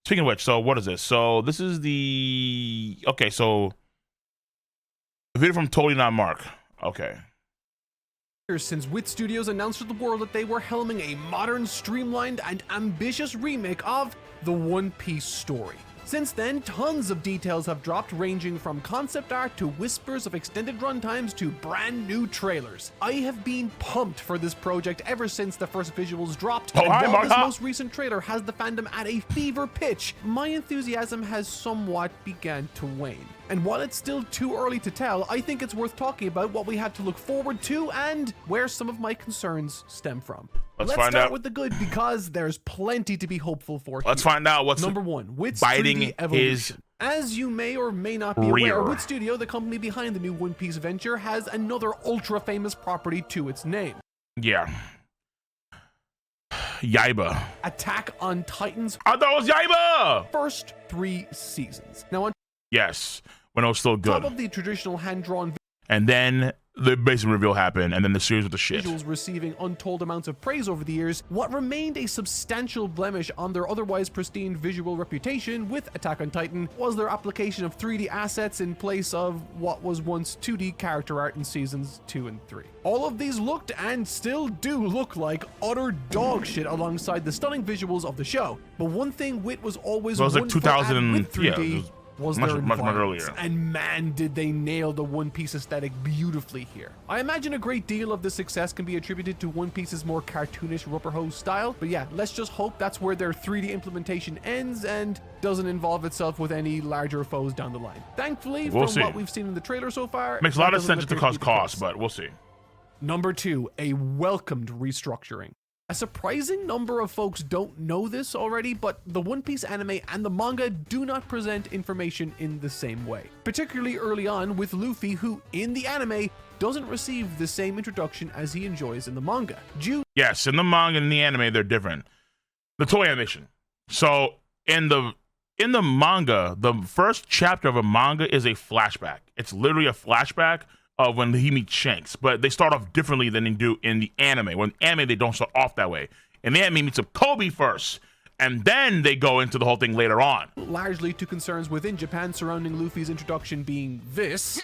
Speaking of which, so what is this? So this is the so the video from Totally Not Mark. Okay. Since Wit Studios announced to the world that they were helming a modern, streamlined, and ambitious remake of the One Piece story. Since then, tons of details have dropped, ranging from concept art to whispers of extended runtimes to brand new trailers. I have been pumped for this project ever since the first visuals dropped, and while this most recent trailer has the fandom at a fever pitch, my enthusiasm has somewhat begun to wane. And while it's still too early to tell, I think it's worth talking about what we have to look forward to and where some of my concerns stem from. Let's start with the good, because there's plenty to be hopeful for here. Let's find out what's number one. Wit's biting 3D evolution. As you may or may not be aware, Wit Studio, the company behind the new One Piece venture, has another ultra famous property to its name. Yeah. Yaiba. Attack on Titan's. I thought it was Yaiba! First 3 seasons. Now on yes, when it was still good. top of the traditional hand-drawn and then the basic reveal happened, and then the series with the shit. Visuals receiving untold amounts of praise over the years, what remained a substantial blemish on their otherwise pristine visual reputation with Attack on Titan was their application of 3D assets in place of what was once 2D character art in seasons 2 and 3. All of these looked and still do look like utter dog shit alongside the stunning visuals of the show. But one thing Wit was always like 2000 with 3D. Yeah, was much their earlier. And man, did they nail the One Piece aesthetic beautifully here. I imagine a great deal of the success can be attributed to One Piece's more cartoonish rubber hose style, but yeah, let's just hope that's where their 3D implementation ends and doesn't involve itself with any larger foes down the line. Thankfully, from what we've seen in the trailer so far, makes a lot of sense to cause cost, but we'll see. Number 2, a welcomed restructuring. A surprising number of folks don't know this already, but the One Piece anime and the manga do not present information in the same way. Particularly early on with Luffy, who, in the anime, doesn't receive the same introduction as he enjoys in the manga. Yes, in the manga and the anime, they're different. The toy animation. So, in the manga, the first chapter of a manga is a flashback. It's literally a flashback of when he meets Shanks, but they start off differently than they do in the anime. When the anime, they don't start off that way. In the anime, he meets up Kobe first, and then they go into the whole thing later on. Largely to concerns within Japan surrounding Luffy's introduction being this,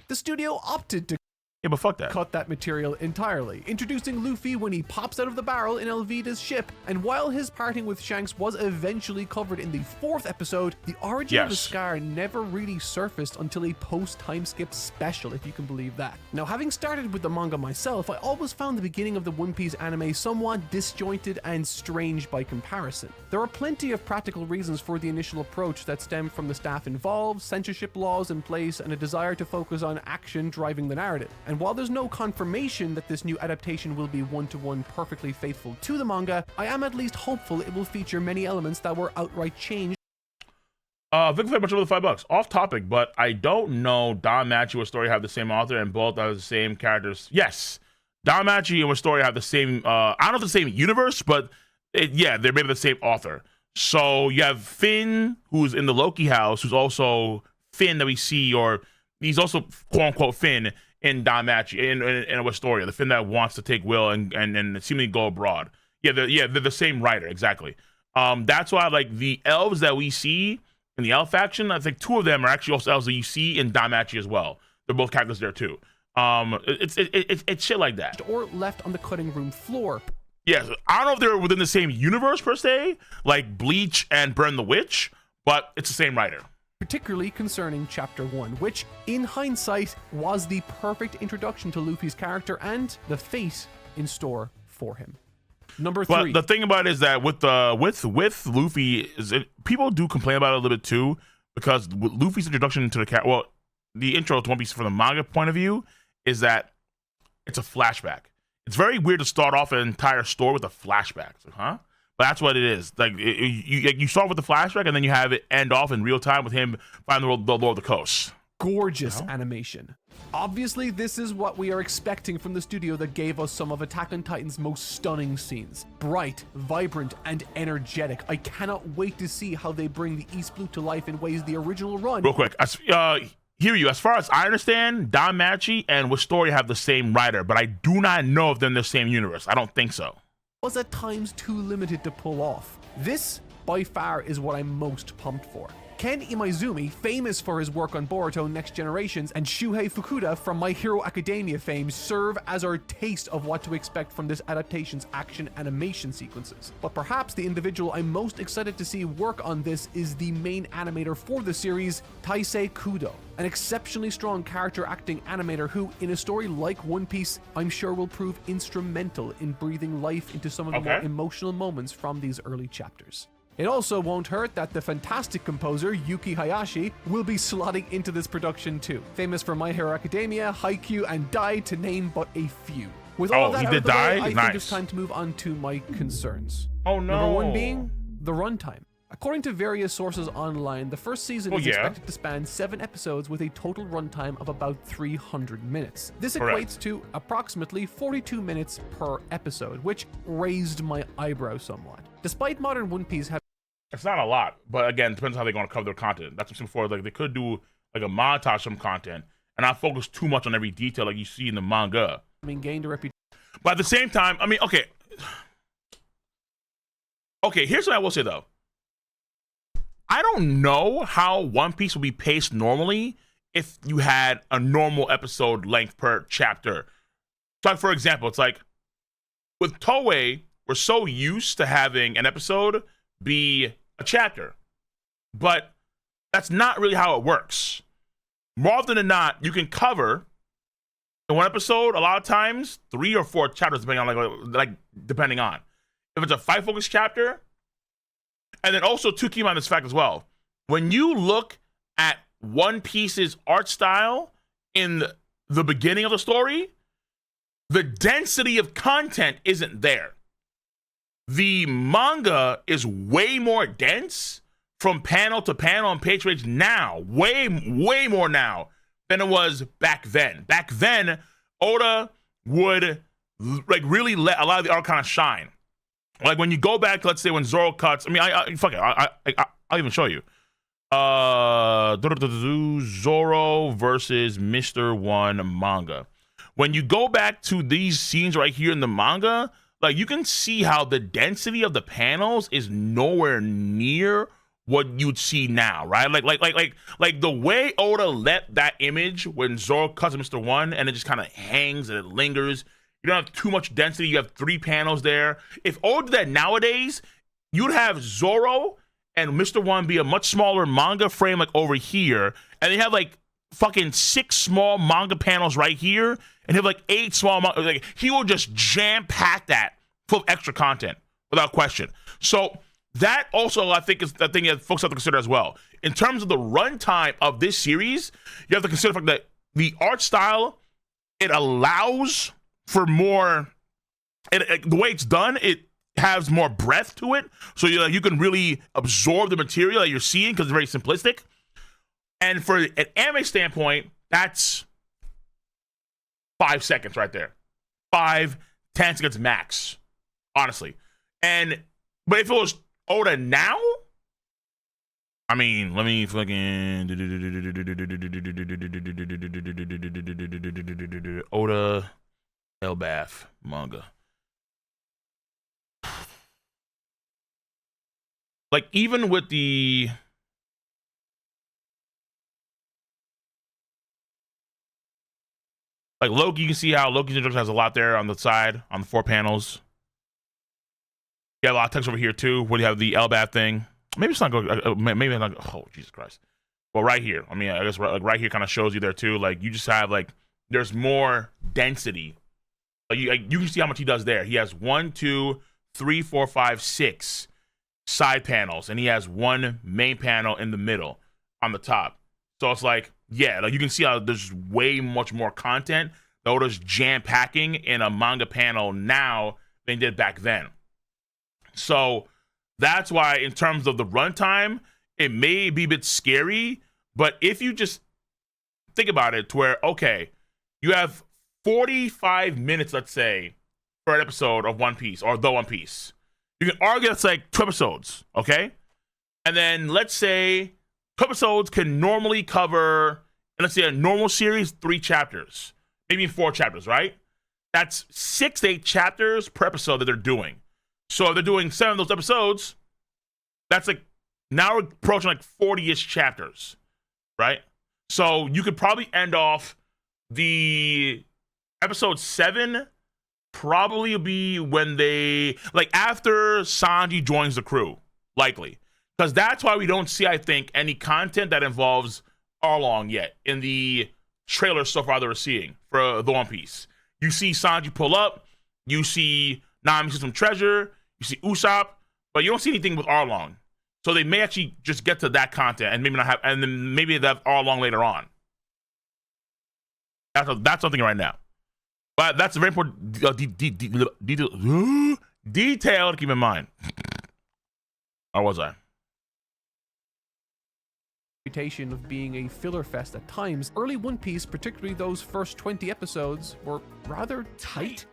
the studio opted to Yeah, but fuck that. cut that material entirely, introducing Luffy when he pops out of the barrel in Elvida's ship, and while his parting with Shanks was eventually covered in the 4th episode, the origin of the scar never really surfaced until a post-time skip special, if you can believe that. Now, having started with the manga myself, I always found the beginning of the One Piece anime somewhat disjointed and strange by comparison. There are plenty of practical reasons for the initial approach that stem from the staff involved, censorship laws in place, and a desire to focus on action driving the narrative. And while there's no confirmation that this new adaptation will be one-to-one perfectly faithful to the manga, I am at least hopeful it will feature many elements that were outright changed. Victor played much over the $5. Off topic, but I don't know Don Machi and Story have the same author and both have the same characters. Yes, Don Machi and Story have the same, I don't know if the same universe, but yeah, they're made of the same author. So you have Finn, who's in the Loki house, who's also Finn that we see, or he's also quote-unquote Finn in Don Machi, in Astoria, the Finn that wants to take Will and seemingly go abroad. Yeah, they're the same writer, exactly. That's why, like, the elves that we see in the elf faction, I think 2 of them are actually also elves that you see in Don Machi as well. They're both characters there too. It's shit like that. Or left on the cutting room floor. Yes, I don't know if they're within the same universe per se, like Bleach and Burn the Witch, but it's the same writer. Particularly concerning Chapter 1, which, in hindsight, was the perfect introduction to Luffy's character and the fate in store for him. Number 3. But the thing about it is that with Luffy, people do complain about it a little bit too, because Luffy's introduction to the character, well, the intro to One Piece from the manga point of view is that it's a flashback. It's very weird to start off an entire story with a flashback. It's like, huh? But that's what it is. Like you start with the flashback, and then you have it end off in real time with him finding the Lord of the Coast. Gorgeous animation. Obviously, this is what we are expecting from the studio that gave us some of Attack on Titan's most stunning scenes. Bright, vibrant, and energetic. I cannot wait to see how they bring the East Blue to life in ways the original run. Real quick, hear you. As far as I understand, Don Machi and Story have the same writer, but I do not know if they're in the same universe. I don't think so. Was at times too limited to pull off. This by far is what I'm most pumped for. Ken Imaizumi, famous for his work on Boruto Next Generations, and Shuhei Fukuda from My Hero Academia fame serve as our taste of what to expect from this adaptation's action animation sequences. But perhaps the individual I'm most excited to see work on this is the main animator for the series, Taisei Kudo, an exceptionally strong character acting animator who, in a story like One Piece, I'm sure will prove instrumental in breathing life into some of the more emotional moments from these early chapters. It also won't hurt that the fantastic composer Yuki Hayashi will be slotting into this production too, famous for My Hero Academia, Haikyuu, and Dai, to name but a few. With all that out of the way, I think it's time to move on to my concerns. Oh no. Number one being the runtime. According to various sources online, the first season is expected to span 7 episodes with a total runtime of about 300 minutes. This equates to approximately 42 minutes per episode, which raised my eyebrow somewhat. Despite modern One Piece having... It's not a lot, but again, it depends on how they're going to cover their content. That's what I'm saying before. Like, they could do like a montage of some content and not focus too much on every detail like you see in the manga. Gained a reputation. But at the same time, I mean, okay, here's what I will say though. I don't know how One Piece would be paced normally if you had a normal episode length per chapter. So, like, for example, it's like with Toei, we're so used to having an episode be a chapter, but that's not really how it works. More often than not, you can cover in one episode a lot of times 3 or 4 chapters depending on like depending on if it's a fight focused chapter. And then also to keep on this fact as well, when you look at One Piece's art style in the beginning of the story, the density of content isn't there. The manga is way more dense from panel to panel and page to page now, way more now than it was back then. Back then, Oda would like really let a lot of the art kind of shine. Like when you go back, let's say when Zoro cuts. I mean, I'll even show you. Zoro versus Mr. One manga. When you go back to these scenes right here in the manga, like you can see how the density of the panels is nowhere near what you'd see now, right? Like the way Oda let that image when Zoro cuts Mr. One and it just kind of hangs and it lingers. You don't have too much density. You have 3 panels there. If Oda did that nowadays, you'd have Zoro and Mr. One be a much smaller manga frame like over here, and they have like fucking 6 small manga panels right here, and have like 8 small manga. Like he will just jam pack that full of extra content without question. So that also I think is the thing that folks have to consider as well. In terms of the runtime of this series, you have to consider the fact that the art style, it allows for more. The way it's done, it has more breadth to it, so you can really absorb the material that you're seeing because it's very simplistic. And for an anime standpoint, that's 5 seconds right there, 5-10 seconds max, honestly. But if it was Oda now, I mean, let me fucking Oda Elbaf manga. Like even with the like Loki, you can see how Loki's introduction has a lot there on the side on the 4 panels. You got a lot of text over here too. Where you have the Elbaf thing. Maybe it's not good. Maybe not. Oh Jesus Christ! Well, right here. I mean, I guess right here kind of shows you there too. Like you just have like there's more density. Like you can see how much he does there. He has 1, 2, 3, 4, 5, 6 side panels, and he has 1 main panel in the middle on the top. So it's like, yeah, like you can see how there's way much more content that Oda's jam packing in a manga panel now than did back then. So that's why, in terms of the runtime, it may be a bit scary. But if you just think about it, to where okay, you have 45 minutes, let's say, for an episode of One Piece or The One Piece. You can argue that's like 2 episodes, okay? And then let's say 2 episodes can normally cover, let's say a normal series, 3 chapters, maybe 4 chapters, right? That's 6 to 8 chapters per episode that they're doing. So if they're doing 7 of those episodes, That's like now we're approaching like 40-ish chapters, right? So you could probably end off the episode 7 probably be when they like after Sanji joins the crew, likely. Because that's why we don't see, I think, any content that involves Arlong yet in the trailer so far that we're seeing for the One Piece. You see Sanji pull up, you see Nami see some treasure, you see Usopp, but you don't see anything with Arlong. So they may actually just get to that content and maybe not have, and then maybe they have Arlong later on. That's something right now. But that's a very important detail to keep in mind. Or was I? Reputation of being a filler fest at times, early One Piece, particularly those first 20 episodes, were rather tight.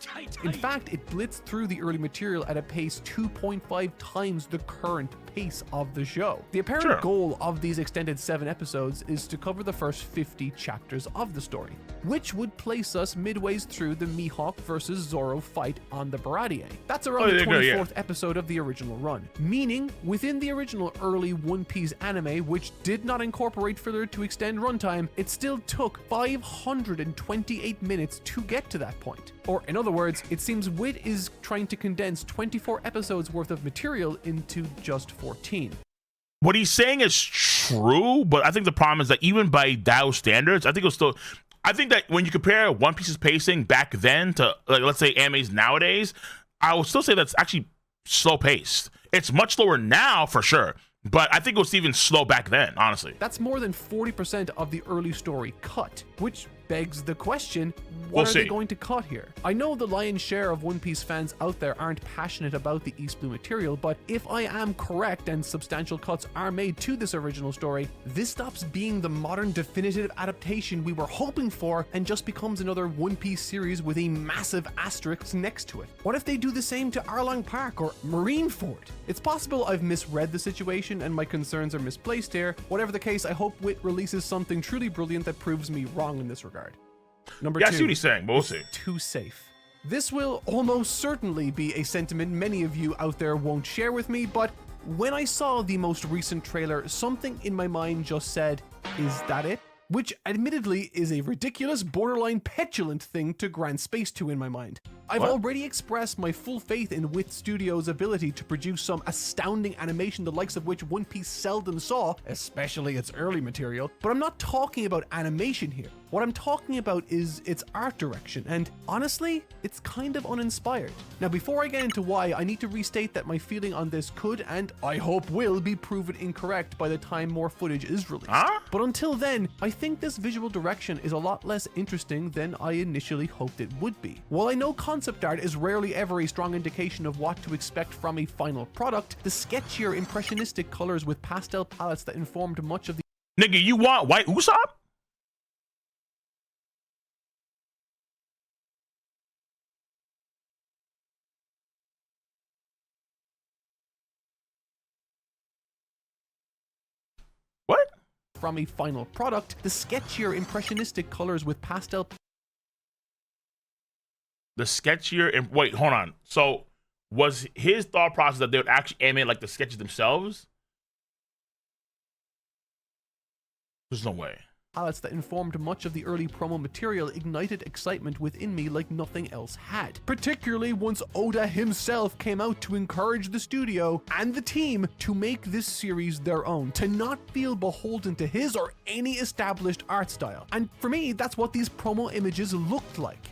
In fact, it blitzed through the early material at a pace 2.5 times the current pace of the show. The apparent goal of these extended 7 episodes is to cover the first 50 chapters of the story, which would place us midways through the Mihawk versus Zoro fight on the Baradier. That's around the 24th episode of the original run, meaning within the original early One Piece anime, which did not incorporate filler to extend runtime, it still took 528 minutes to get to that point. Or in other words, it seems Wit is trying to condense 24 episodes worth of material into just 14. What he's saying is true, but I think the problem is that even by Dao standards, I think that when you compare One Piece's pacing back then to, like, let's say animes nowadays, I would still say that's actually slow paced. It's much slower now for sure, but I think it was even slow back then, honestly. That's more than 40% of the early story cut, which begs the question, what are they going to cut here? I know the lion's share of One Piece fans out there aren't passionate about the East Blue material, but if I am correct and substantial cuts are made to this original story, this stops being the modern definitive adaptation we were hoping for and just becomes another One Piece series with a massive asterisk next to it. What if they do the same to Arlong Park or Marineford? It's possible I've misread the situation and my concerns are misplaced here. Whatever the case, I hope Wit releases something truly brilliant that proves me wrong in this regard. Number 2. I see what he's saying, but we'll see. Too safe. This will almost certainly be a sentiment many of you out there won't share with me, but when I saw the most recent trailer, something in my mind just said, is that it? Which admittedly is a ridiculous, borderline petulant thing to grant space to in my mind. I've already expressed my full faith in Wit Studios' ability to produce some astounding animation the likes of which One Piece seldom saw, especially its early material, but I'm not talking about animation here. What I'm talking about is its art direction, and honestly, it's kind of uninspired. Now, before I get into why, I need to restate that my feeling on this could, and I hope will, be proven incorrect by the time more footage is released. But until then, I think this visual direction is a lot less interesting than I initially hoped it would be. While I know concept art is rarely ever a strong indication of what to expect from a final product, the sketchier, impressionistic colors with pastel palettes that informed much of the— Nigga, you want white Usopp? What? From a final product, the sketchier, impressionistic colors with pastel— The sketchier, and wait, hold on. So was his thought process that they would actually animate like the sketches themselves? There's no way. Palettes that informed much of the early promo material ignited excitement within me like nothing else had. Particularly once Oda himself came out to encourage the studio and the team to make this series their own, to not feel beholden to his or any established art style. And for me, that's what these promo images looked like.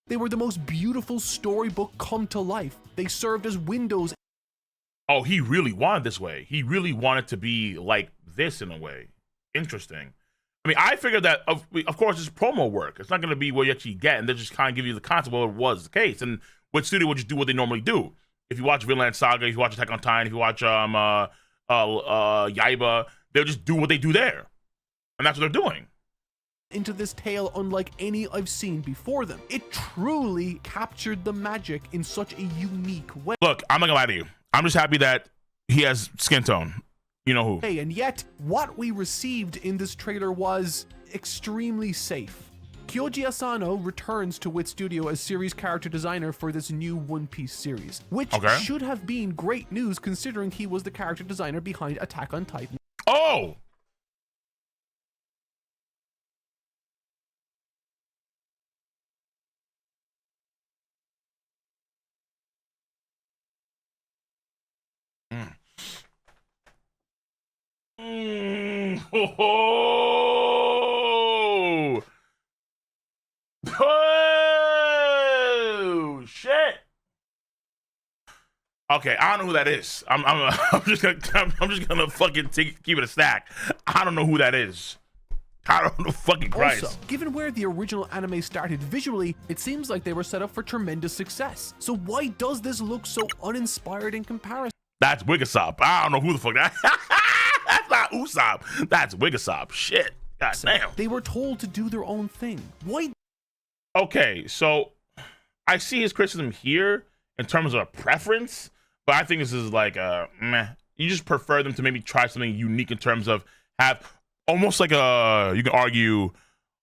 They were the most beautiful storybook come to life. They served as windows. Oh, he really wanted this way. He really wanted to be like this in a way. Interesting. I mean, I figured that, of course, it's promo work. It's not going to be what you actually get, and they just kind of give you the concept of what was the case. And what studio would just do what they normally do. If you watch Vinland Saga, if you watch Attack on Titan, if you watch Yaiba, they'll just do what they do there. And that's what they're doing. Into this tale unlike any I've seen before them. It truly captured the magic in such a unique way. Look, I'm not gonna lie to you. I'm just happy that he has skin tone. You know who. And yet, what we received in this trailer was extremely safe. Kyoji Asano returns to Wit Studio as series character designer for this new One Piece series, which should have been great news considering he was the character designer behind Attack on Titan. Oh! Oh! Oh! Shit! Okay, I don't know who that is. I'm just gonna fucking keep it a stack. I don't know who that is. I don't know fucking Christ. Also, given where the original anime started visually, it seems like they were set up for tremendous success. So why does this look so uninspired in comparison? That's Wigasop. I don't know who the fuck that. That's not Usopp. That's Wigasop. Shit. God damn. They were told to do their own thing. Why? Okay, so I see his criticism here in terms of a preference, but I think this is like meh. You just prefer them to maybe try something unique in terms of have almost like a, you can argue,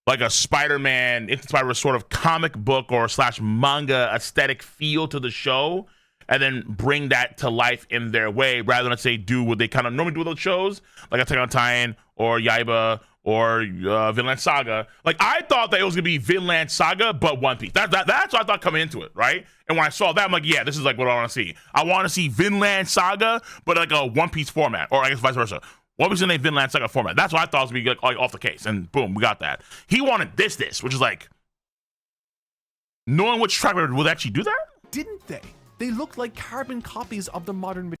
like a Spider-Man into Spider-Verse sort of comic book or / manga aesthetic feel to the show, and then bring that to life in their way, rather than, let's say, do what they kind of normally do with those shows, like Attack on Titan or Yaiba or Vinland Saga. Like, I thought that it was gonna be Vinland Saga, but One Piece. That's what I thought coming into it, right? And when I saw that, I'm like, yeah, this is like what I want to see. I want to see Vinland Saga, but like a One Piece format, or I guess vice versa. What was in a Vinland Saga format? That's what I thought was gonna be like off the case, and boom, we got that. He wanted this, which is like, knowing which track record would actually do that? Didn't they? They looked like carbon copies of the modern.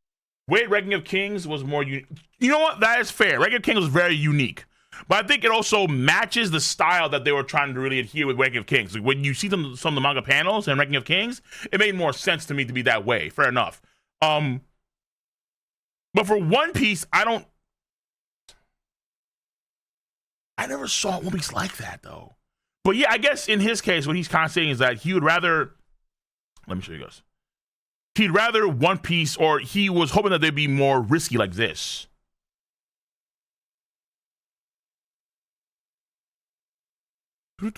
Wait, Ranking of Kings was more unique. You know what? That is fair. Ranking of Kings was very unique. But I think it also matches the style that they were trying to really adhere with Ranking of Kings. Like when you see some of the manga panels and Ranking of Kings, it made more sense to me to be that way. Fair enough. But for One Piece, I never saw One Piece like that, though. But yeah, I guess in his case, what he's kind of saying is that he would rather... Let me show you guys. He'd rather One Piece, or he was hoping that they'd be more risky like this. Give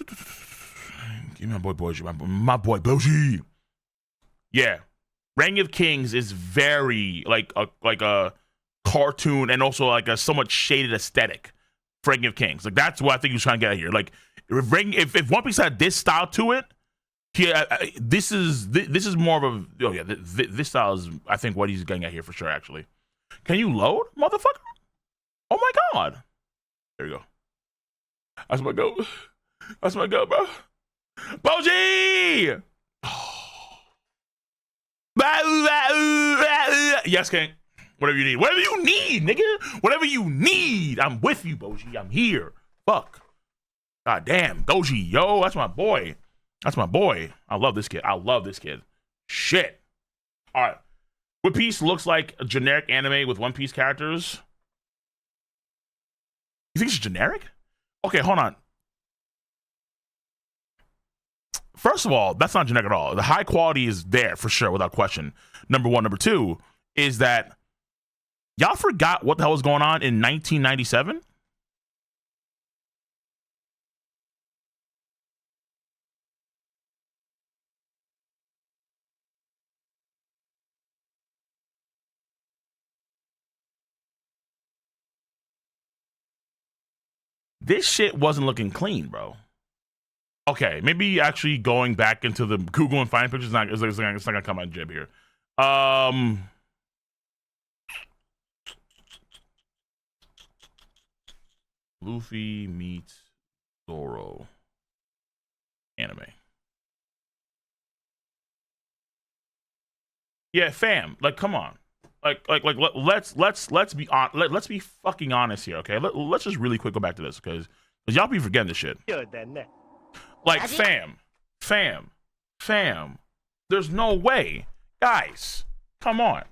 me my boy Boji, my boy Boji. Yeah, Ranking of Kings is very like a cartoon and also like a somewhat shaded aesthetic for Ranking of Kings. Like that's what I think he was trying to get at here. Like if One Piece had this style to it, this is more of a this style is I think what he's getting at here for sure. Actually, can you load, motherfucker? Oh my god! There you go. That's my go. That's my go, bro. Boji! Yes, King. Whatever you need. Whatever you need, nigga. Whatever you need. I'm with you, Boji. I'm here. Fuck. God damn. Goji, yo. That's my boy. That's my boy. I love this kid. I love this kid. Shit. All right. One Piece looks like a generic anime with One Piece characters. You think it's generic? Okay, hold on. First of all, that's not generic at all. The high quality is there for sure, without question. Number one. Number two is that y'all forgot what the hell was going on in 1997? This shit wasn't looking clean, bro. Okay, maybe actually going back into the Google and finding pictures it's not gonna come out jib here. Luffy meets Zoro anime. Yeah, fam. Like, come on. Let's be on. Let's be fucking honest here, okay? Let's just really quick go back to this because y'all be forgetting this shit. Like, fam. There's no way, guys. Come on.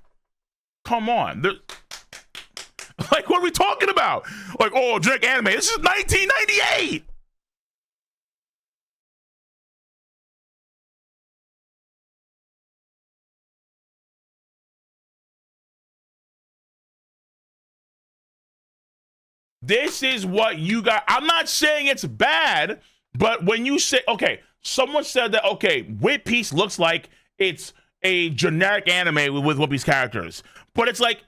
Like, what are we talking about? Like, oh, generic anime. This is 1998. This is what you got. I'm not saying it's bad, But when you say, okay, someone said that, okay, One Piece looks like it's a generic anime with One Piece characters. But it's like,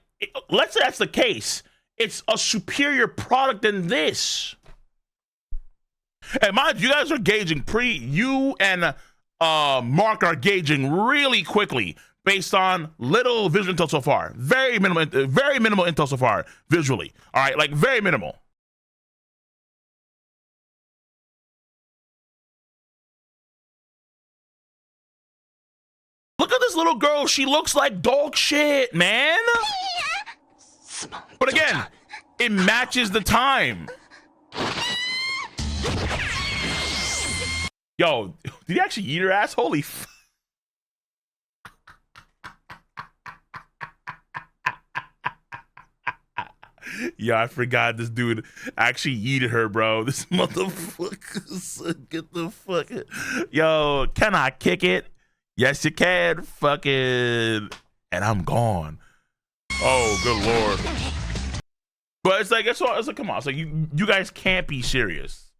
let's say that's the case. It's a superior product than this. And mind you guys are gauging you and Mark are gauging really quickly based on little visual intel so far. Very minimal intel so far visually. All right, like very minimal. Look at this little girl. She looks like dog shit, man. But again, it matches the time. Yo, did he actually eat her ass? Holy f. Yeah, I forgot this dude actually yeeted her, bro. This motherfucker. Get the fuck. Yo, can I kick it? Yes, you can. Fucking. And I'm gone. Oh, good lord. But it's like, come on. It's like, you guys can't be serious.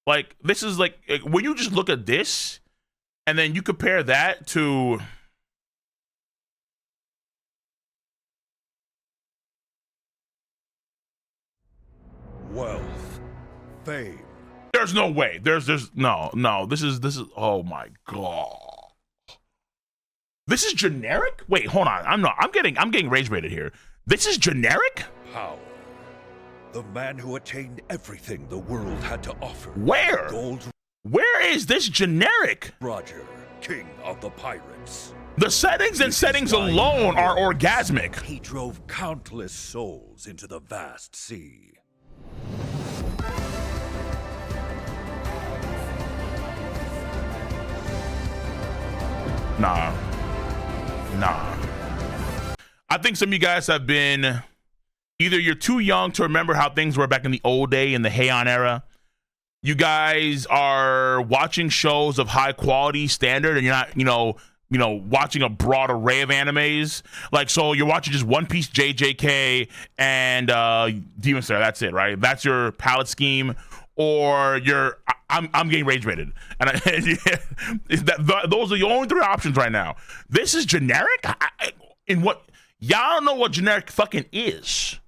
Like, this is like, when you just look at this and then you compare that to wealth, fame. There's no way. There's no. This is oh my god. This is generic? Wait, hold on. I'm getting rage baited here. This is generic? Power. The man who attained everything the world had to offer. Where? Where is this generic? Roger, king of the pirates. The settings and settings alone are orgasmic. He drove countless souls into the vast sea. Nah. I think some of you guys have been, either you're too young to remember how things were back in the old day in the Heian era. You guys are watching shows of high quality standard and you're not, watching a broad array of animes. Like, so you're watching just One Piece, JJK, and Demon Slayer. That's it, right? That's your palette scheme. Or I'm getting rage baited, and those are the only three options right now. This is generic. In what y'all don't know what generic fucking is.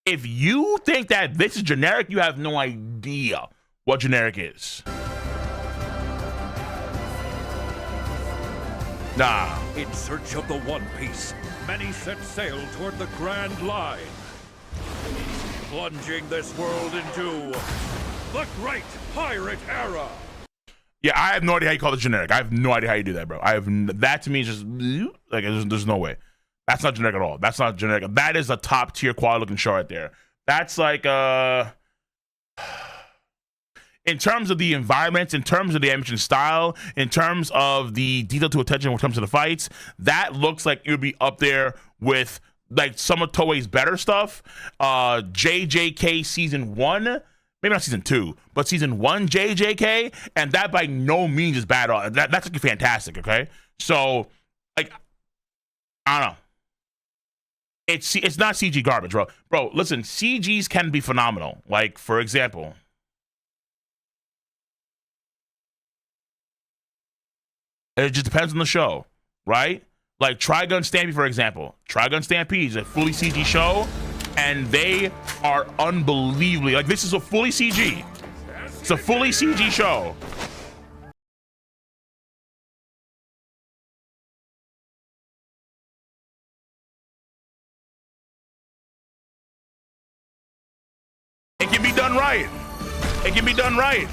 If you think that this is generic, you have no idea what generic is. Nah. In search of the One Piece, many set sail toward the Grand Line, plunging this world into the Great Pirate Era. Yeah, I have no idea how you call it generic. I have no idea how you do that, bro. That to me is just like there's no way. That's not generic at all. That's not generic. That is a top tier quality looking show right there. That's like in terms of the environments, in terms of the animation style, in terms of the detail to attention when it comes to the fights, that looks like it would be up there with like some of Toei's better stuff. JJK season 1. Maybe not season 2, but season 1 JJK, and that by no means is bad at all. That's like fantastic, okay? So, like, I don't know. It's not CG garbage, bro. Bro, listen, CGs can be phenomenal. Like, for example, it just depends on the show, right? Like Trigun Stampede, for example. Trigun Stampede is a fully CG show, and they are unbelievably, like, this is a fully CG. It's a fully CG show. It can be done right. It can be done right.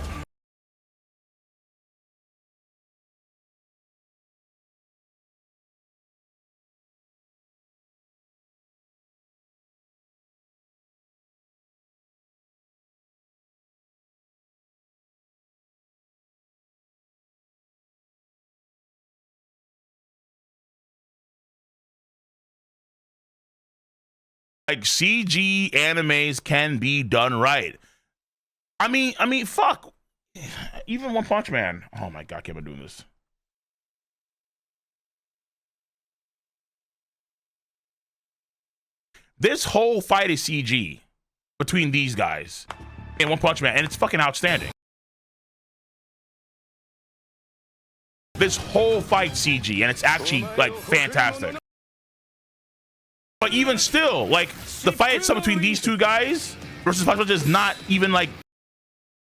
Like, CG animes can be done right. I mean, fuck. Even One Punch Man. Oh my god, I can't believe I'm doing this. This whole fight is CG between these guys in One Punch Man, and it's fucking outstanding. this whole fight CG, and it's actually like fantastic. But even still, like the fight itself between these two guys versus Punch is not even like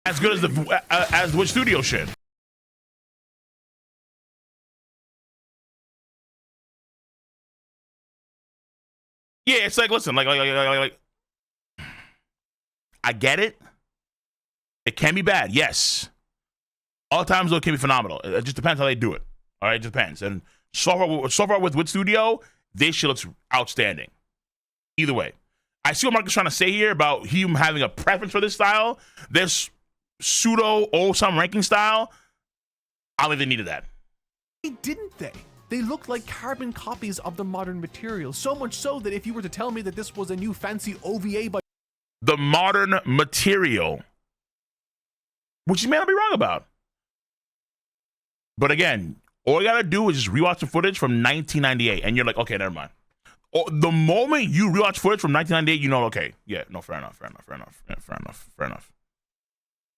as good as which studio shit. Yeah, it's like, listen, like I get it. It can be bad, yes. All times though, it can be phenomenal. It just depends how they do it. All right, it just depends. And so far with studio, this shit looks outstanding. Either way, I see what Mark is trying to say here about him having a preference for this style. This pseudo old-time ranking style, I don't think they needed that. Didn't they? They look like carbon copies of the modern material, so much so that if you were to tell me that this was a new fancy OVA by the modern material, which you may not be wrong about. But again, all you gotta do is just rewatch the footage from 1998, and you're like, okay, never mind. The moment you rewatch footage from 1998, you know, okay, yeah, no, fair enough.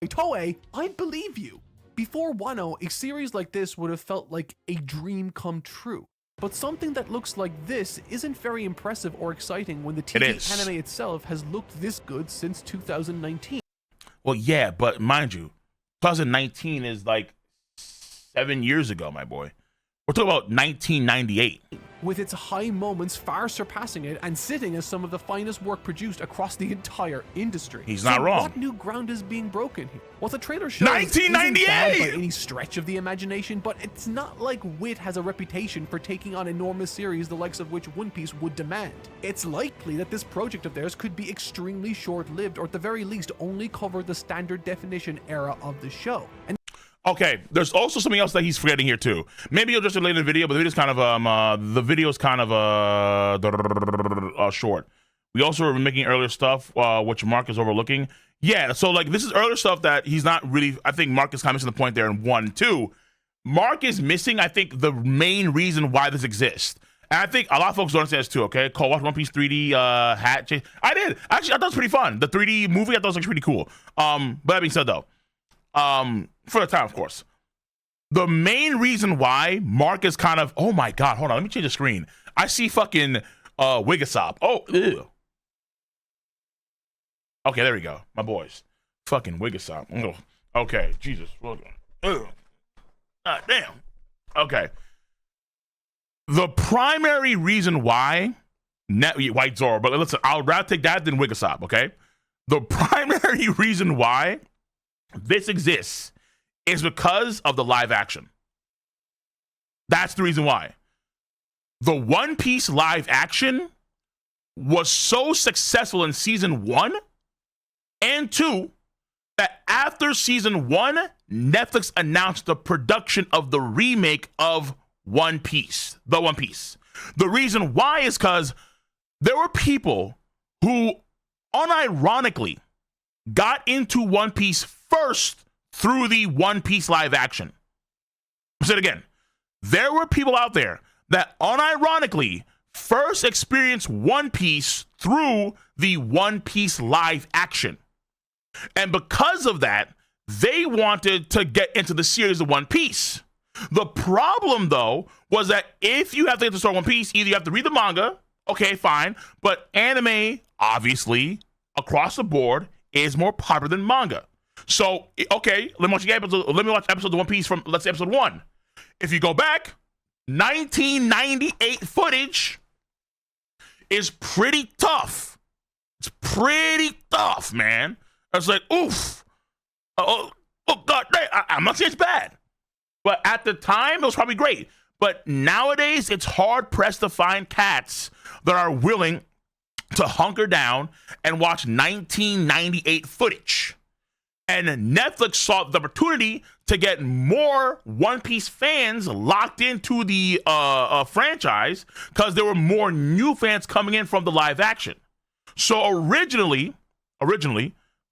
Toei, I'd believe you. Before Wano, a series like this would have felt like a dream come true. But something that looks like this isn't very impressive or exciting when the TV anime itself has looked this good since 2019. Well, yeah, but mind you, 2019 is like 7 years ago, my boy. We're talking about 1998. With its high moments far surpassing it and sitting as some of the finest work produced across the entire industry. He's not wrong. What new ground is being broken here? What the trailer shows 1998 isn't bad by any stretch of the imagination, but it's not like WIT has a reputation for taking on enormous series the likes of which One Piece would demand. It's likely that this project of theirs could be extremely short-lived, or at the very least only cover the standard definition era of the show. And okay, there's also something else that he's forgetting here too. Maybe you'll just relate the video, but the video's kind of short. We also were making earlier stuff, which Mark is overlooking. Yeah, so like this is earlier stuff that he's not really. I think Mark is kind of missing the point there in 1 and 2. Mark is missing, I think, the main reason why this exists. And I think a lot of folks don't understand this too. Okay, Cole, watch One Piece 3D hat change. I did actually. I thought it was pretty fun. The 3D movie, I thought it was actually pretty cool. But that being said, though. For the time, of course. The main reason why Mark is kind of, oh my god, hold on, let me change the screen. I see fucking Wigasop. Oh, ew. Okay, there we go, my boys. Fucking Wigasop. Ugh. Okay, Jesus. Ugh. Ah, damn. Okay. The primary reason why White Zoro, but listen, I'll rather take that than Wigasop. Okay. The primary reason why this exists is because of the live action. That's the reason why. The One Piece live action was so successful in season 1 and 2 that after season 1, Netflix announced the production of the remake of One Piece. The One Piece. The reason why is because there were people who unironically got into One Piece first through the One Piece live action. I'll say it again. There were people out there that unironically first experienced One Piece through the One Piece live action. And because of that, they wanted to get into the series of One Piece. The problem, though, was that if you have to get to start One Piece, either you have to read the manga, okay, fine, but anime, obviously, across the board, is more popular than manga. So, okay, let me watch episodes of One Piece from, let's say, episode 1. If you go back, 1998 footage is pretty tough. It's pretty tough, man. It's like, oof. Oh God, I'm not saying it's bad. But at the time, it was probably great. But nowadays, it's hard-pressed to find cats that are willing to hunker down and watch 1998 footage. And Netflix saw the opportunity to get more One Piece fans locked into the franchise because there were more new fans coming in from the live action. So originally,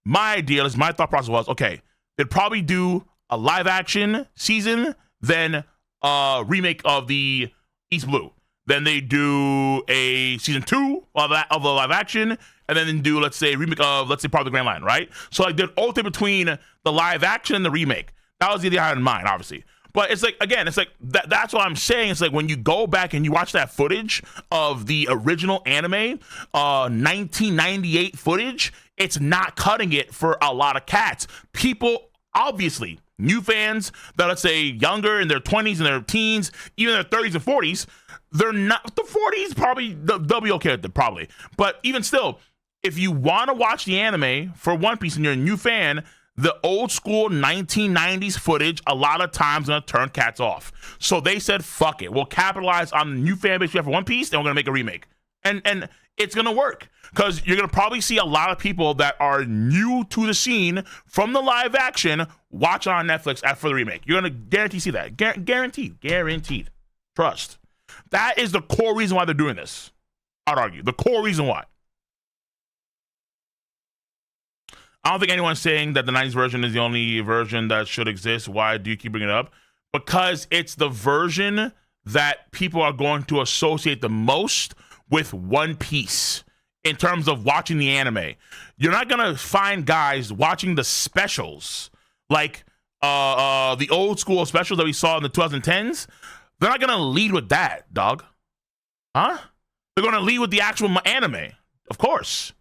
my thought process was, okay, they'd probably do a live action season, then a remake of the East Blue. Then they do a season 2 of the live action, and then do, let's say, a remake of, let's say, part of the Grand Line, right? So like they'd alternate between the live action and the remake. That was the idea I had in mind, obviously. But it's like, again, it's like that's what I'm saying. It's like when you go back and you watch that footage of the original anime, 1998 footage, it's not cutting it for a lot of cats. People, obviously, new fans that, let's say, younger in their 20s and their teens, even their 30s and 40s, they're not, the 40s probably, they'll be okay with it, probably. But even still, if you want to watch the anime for One Piece and you're a new fan, the old school 1990s footage a lot of times gonna turn cats off. So they said, fuck it, we'll capitalize on the new fan base we have for One Piece, and we're gonna make a remake. And it's gonna work, because you're gonna probably see a lot of people that are new to the scene from the live action watch on Netflix for the remake. You're gonna guarantee see that. Guaranteed. Trust. That is the core reason why they're doing this. I'd argue the core reason why. I don't think anyone's saying that the 90s version is the only version that should exist. Why do you keep bringing it up? Because it's the version that people are going to associate the most with One Piece in terms of watching the anime. You're not going to find guys watching the specials, like the old school specials that we saw in the 2010s. They're not going to lead with that, dog. Huh? They're going to lead with the actual anime, of course.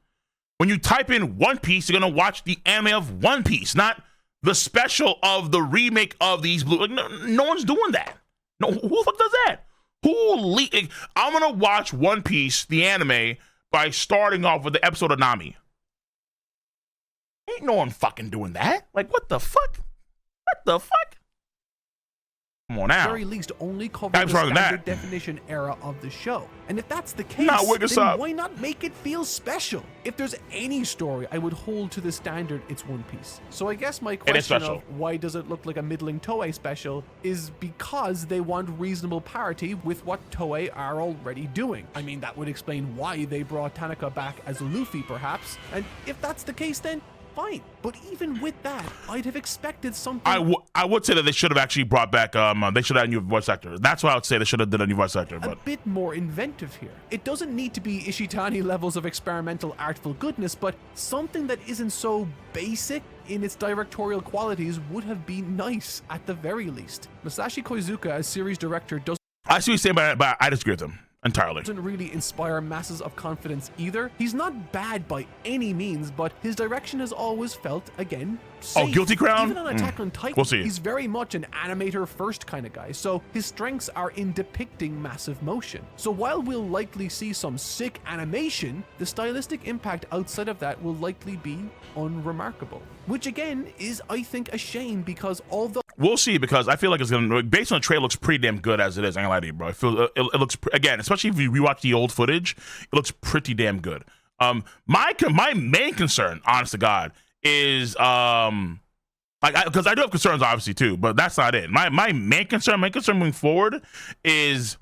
When you type in One Piece, you're going to watch the anime of One Piece, not the special of the remake of these blue. Like, no one's doing that. No, who the fuck does that? I'm going to watch One Piece, the anime, by starting off with the episode of Nami. Ain't no one fucking doing that. Like, what the fuck? What the fuck? Come on now. At the very least, only cover the standard definition era of the show. And if that's the case, then why not make it feel special? If there's any story I would hold to the standard, it's One Piece. So I guess my question of why does it look like a middling Toei special is because they want reasonable parity with what Toei are already doing. I mean, that would explain why they brought Tanaka back as Luffy, perhaps. And if that's the case, then fine. But even with that, I'd have expected something. I would say that they should have actually brought back, they should have had a new voice actor. That's what I would say. They should have done a new voice actor. But a bit more inventive here. It doesn't need to be Ishitani levels of experimental artful goodness, but something that isn't so basic in its directorial qualities would have been nice at the very least. Masashi Koizuka as series director doesn't. I see what you're saying, but I disagree with him entirely. Doesn't really inspire masses of confidence either. He's not bad by any means, but his direction has always felt, again, safe. Oh, Guilty Crown? Even on Attack on Titan, we'll see. He's very much an animator first kind of guy, so his strengths are in depicting massive motion. So while we'll likely see some sick animation, the stylistic impact outside of that will likely be unremarkable. Which again is, I think, a shame, because although we'll see, because I feel like it's gonna, based on the trailer, looks pretty damn good as it is. I ain't gonna lie to you, bro. I feel it looks, again, especially if you rewatch the old footage, it looks pretty damn good. My main concern, honest to God, is because I do have concerns obviously too, but that's not it. My main concern moving forward is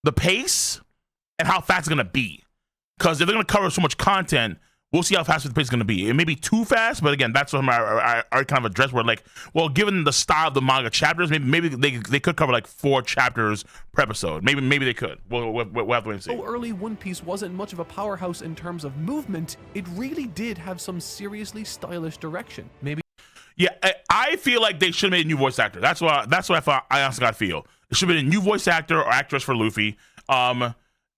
the pace and how fast it's gonna be. Because if they're gonna cover so much content, we'll see how fast the pace is going to be. It may be too fast, but again, that's something I kind of address where, like, well, given the style of the manga chapters, maybe they could cover like 4 chapters per episode. Maybe they could. We'll have to wait and see. So early One Piece wasn't much of a powerhouse in terms of movement. It really did have some seriously stylish direction. Maybe. Yeah, I feel like they should have made a new voice actor. That's what I honestly got to feel. It should have been a new voice actor or actress for Luffy.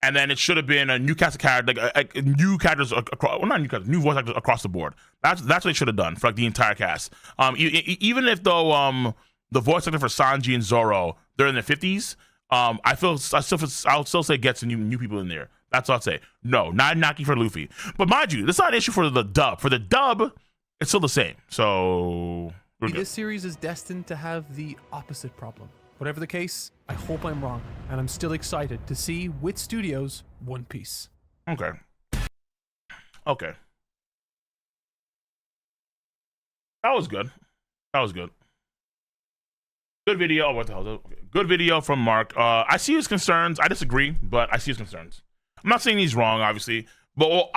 And then it should have been a new cast of characters, like new characters across, well, not new characters, new voice actors across the board. That's what they should have done for like the entire cast. Even if though the voice actor for Sanji and Zoro, they're in their 50s. I'll still say get some new people in there. That's what I'd say. No, not Naki for Luffy. But mind you, that's not an issue for the dub. For the dub, it's still the same. So this series is destined to have the opposite problem. Whatever the case, I hope I'm wrong, and I'm still excited to see Wit Studios' One Piece. Okay. That was good. Good video. Oh, what the hell? Okay. Good video from Mark. I see his concerns. I disagree, but I see his concerns. I'm not saying he's wrong, obviously, but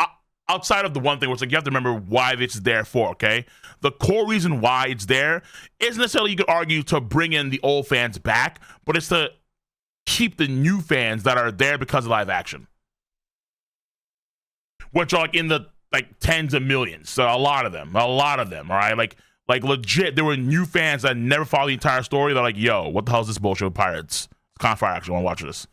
outside of the one thing, which like you have to remember why it's there for, okay? The core reason why it's there isn't necessarily, you could argue, to bring in the old fans back, but it's to keep the new fans that are there because of live action, which are like in the like tens of millions. So a lot of them, all right? Like Like legit, there were new fans that never followed the entire story. They're like, "Yo, what the hell is this bullshit with pirates?" It's kind of fire. Actually, want to watch this.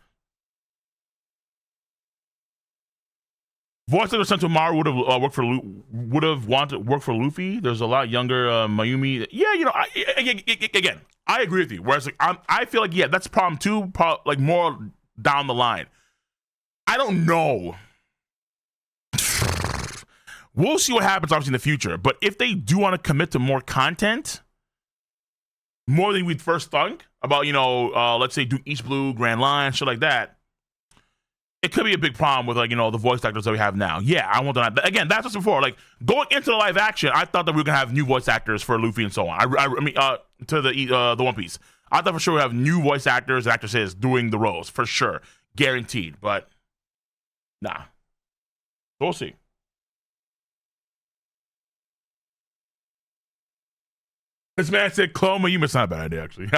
Voice actor sent to Maru would have worked for would have wanted to work for Luffy. There's a lot younger Mayumi. Yeah, you know, again, I agree with you. Whereas like, I feel like that's problem two. Like more down the line. I don't know. We'll see what happens, obviously, in the future. But if they do want to commit to more content, more than we'd first thunk about, you know, let's say do East Blue, Grand Line, shit like that, it could be a big problem with, like, you know, the voice actors that we have now. Yeah, I want that. Again, that's just before. Like, going into the live action, I thought that we were going to have new voice actors for Luffy and so on. I mean, to the One Piece. I thought for sure we'd have new voice actors and actresses doing the roles, for sure. Guaranteed. But, nah. We'll see. This man said, "Clone Mayumi." It's not a bad idea, actually.